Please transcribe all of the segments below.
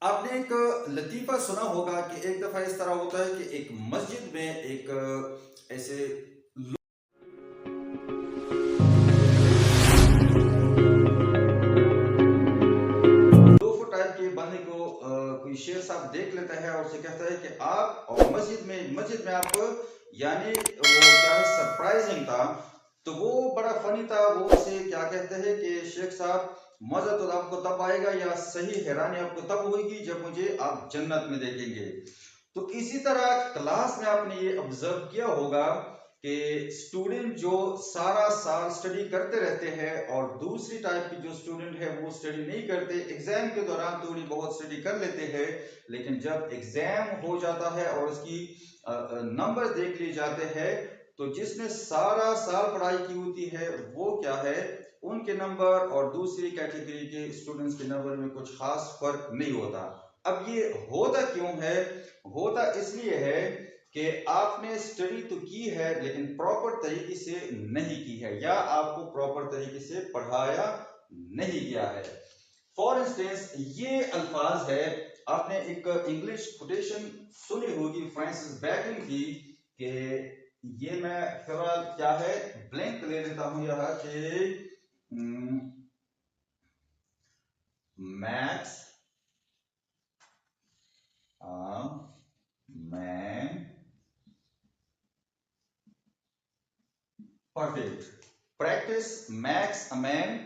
आपने एक लतीफ़ा सुना होगा कि एक दफ़ा इस तरह होता है कि एक मस्जिद में एक ऐसे लोफो टाइप के बंदे को कोई शेर साहब देख लेता है और उसे कहता है कि आप और मस्जिद में आप यानी वो क्या है सरप्राइजिंग था। तो वो बड़ा फनी था। वो उसे क्या कहते हैं कि शेख साहब मजा तो आपको तब आएगा या सही हैरानी आपको तब होगी जब मुझे आप जन्नत में देखेंगे। तो इसी तरह क्लास में आपने ये ऑब्जर्व किया होगा कि स्टूडेंट जो सारा साल स्टडी करते रहते हैं और दूसरी टाइप की जो स्टूडेंट है वो स्टडी नहीं करते, एग्जाम के दौरान थोड़ी बहुत स्टडी कर लेते हैं, लेकिन जब एग्जाम हो जाता है और उसकी नंबर देख लिए जाते हैं तो जिसने सारा साल पढ़ाई की होती है वो क्या है, उनके नंबर और दूसरी कैटेगरी के स्टूडेंट्स के नंबर में कुछ खास फर्क नहीं होता। अब ये होता क्यों है? होता इसलिए है कि आपने स्टडी तो की है लेकिन प्रॉपर तरीके से नहीं की है या आपको प्रॉपर तरीके से पढ़ाया नहीं गया है। फॉर इंस्टेंस ये अल्फाज है, आपने एक इंग्लिश कोटेशन सुनी होगी फ्रांसिस बैकन की कि ये मैं फिलहाल क्या है ब्लैंक ले लेता हूं यहाँ कि maths man perfect, practice max a man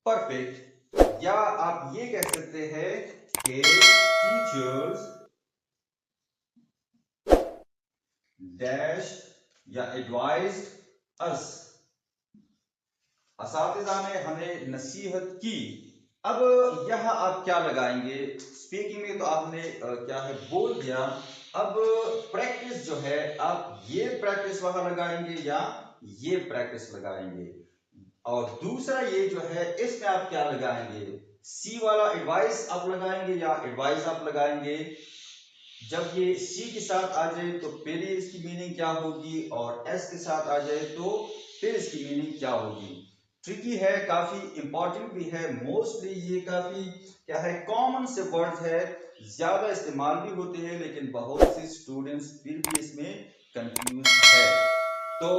perfect. या आप ये कह सकते हैं कि टीचर्स डैश या एडवाइज अस, असातिज़ा ने हमें नसीहत की। अब यह आप क्या लगाएंगे? स्पीकिंग में तो आपने क्या है बोल दिया। अब प्रैक्टिस जो है आप ये प्रैक्टिस वहां लगाएंगे या ये प्रैक्टिस लगाएंगे? और दूसरा ये जो है इसमें आप क्या लगाएंगे? सी वाला एडवाइस आप लगाएंगे या एडवाइस आप लगाएंगे? जब ये सी के साथ आ जाए तो फिर इसकी मीनिंग क्या होगी और एस के साथ आ जाए तो फिर इसकी मीनिंग क्या होगी? ट्रिकी है, काफी इंपॉर्टेंट भी है, मोस्टली ये काफी क्या है कॉमन से वर्ड है, ज्यादा इस्तेमाल भी होते हैं लेकिन बहुत से स्टूडेंट्स फिर भी इसमें कंफ्यूज है। तो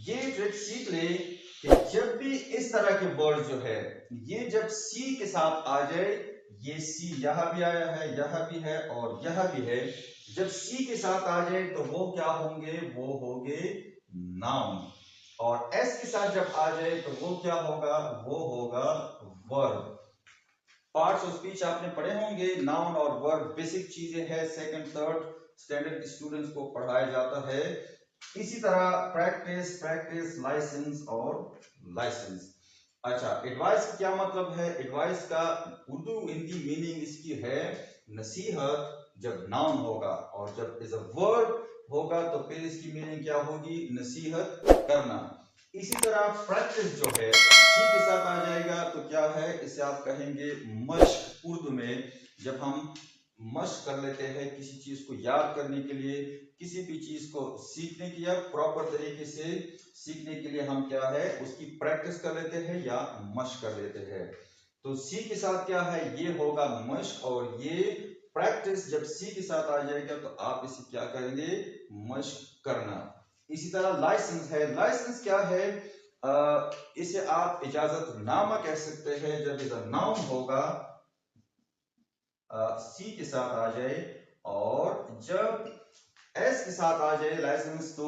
ये ट्रिक सीख ले कि जब भी इस तरह के वर्ड जो है ये जब सी के साथ आ जाए, ये सी यहां भी आया है, यहां भी है और यहां भी है, जब सी के साथ आ जाए तो वो क्या होंगे? वो होंगे नाउन। और एस के साथ जब आ जाए तो वो क्या होगा? वो होगा वर्ब। पार्ट्स ऑफ स्पीच आपने पढ़े होंगे, नाउन और वर्ब बेसिक चीजें हैं, सेकंड थर्ड स्टैंडर्ड के स्टूडेंट्स को पढ़ाया जाता है। इसी तरह प्रैक्टिस प्रैक्टिस लाइसेंस और लाइसेंस। अच्छा, एडवाइस का क्या मतलब है? एडवाइस का उर्दू हिंदी मीनिंग इसकी है नसीहत, जब नाउन होगा, और जब इज अ वर्ब होगा तो फिर इसकी मीनिंग क्या होगी? नसीहत करना। इसी तरह प्रैक्टिस जो है सी के साथ आ जाएगा तो क्या है? इसे आप कहेंगे मश्क। उर्दू में जब हम मश्क कर लेते हैं किसी चीज को याद करने के लिए, किसी भी चीज को सीखने की या प्रॉपर तरीके से सीखने के लिए हम क्या है उसकी प्रैक्टिस कर लेते हैं या मश्क कर लेते हैं। तो सी के साथ क्या है? ये होगा मश्क, और ये प्रैक्टिस जब सी के साथ आ जाएगा तो आप इसे क्या करेंगे? मश्क करना। इसी तरह लाइसेंस है। लाइसेंस क्या है? इसे आप इजाजतनामा कह सकते हैं। जब इधर नाउन होगा सी के साथ आ जाए और जब एस के साथ आ जाए लाइसेंस, तो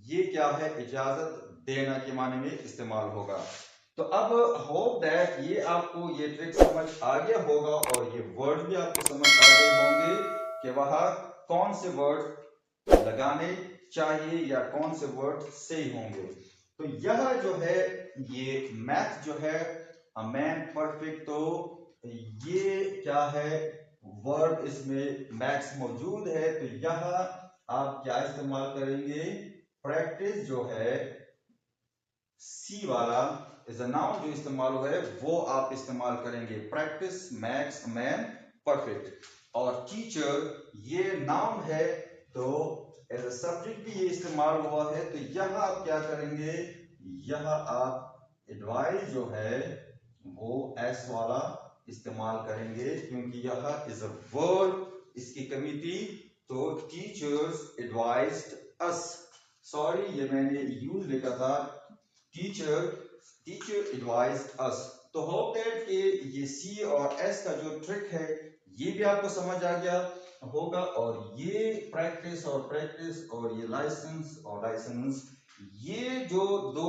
ये क्या है? इजाजत देना के माने में इस्तेमाल होगा। तो अब होप दैट ये आपको ये ट्रिक समझ आ गया होगा और ये वर्ड भी आपको समझ आ गए होंगे कि वहां कौन से वर्ड लगाने चाहिए या कौन से वर्ड सही होंगे। तो यह जो है ये मैथ जो है मैन परफेक्ट, तो ये क्या है? वर्ब इसमें मैक्स मौजूद है तो यह आप क्या इस्तेमाल करेंगे? प्रैक्टिस जो है सी वाला इज अ नाउन जो इस्तेमाल हुआ है वो आप इस्तेमाल करेंगे, प्रैक्टिस मैक्स मैन परफेक्ट। और टीचर ये नाउन है तो एज अ सब्जेक्ट भी ये इस्तेमाल हुआ है तो यह आप क्या करेंगे? यह आप एडवाइस जो है वो एस वाला इस्तेमाल करेंगे, क्योंकि यह इज अ वर्ड, इसकी कमी थी। तो टीचर्स एडवाइज्ड अस, सॉरी ये मैंने यूज लिखा था, टीचर एडवाइज्ड अस। तो होप दैट कि ये सी और एस का जो ट्रिक है ये भी आपको समझ आ गया होगा, और ये प्रैक्टिस और ये लाइसेंस, ये जो दो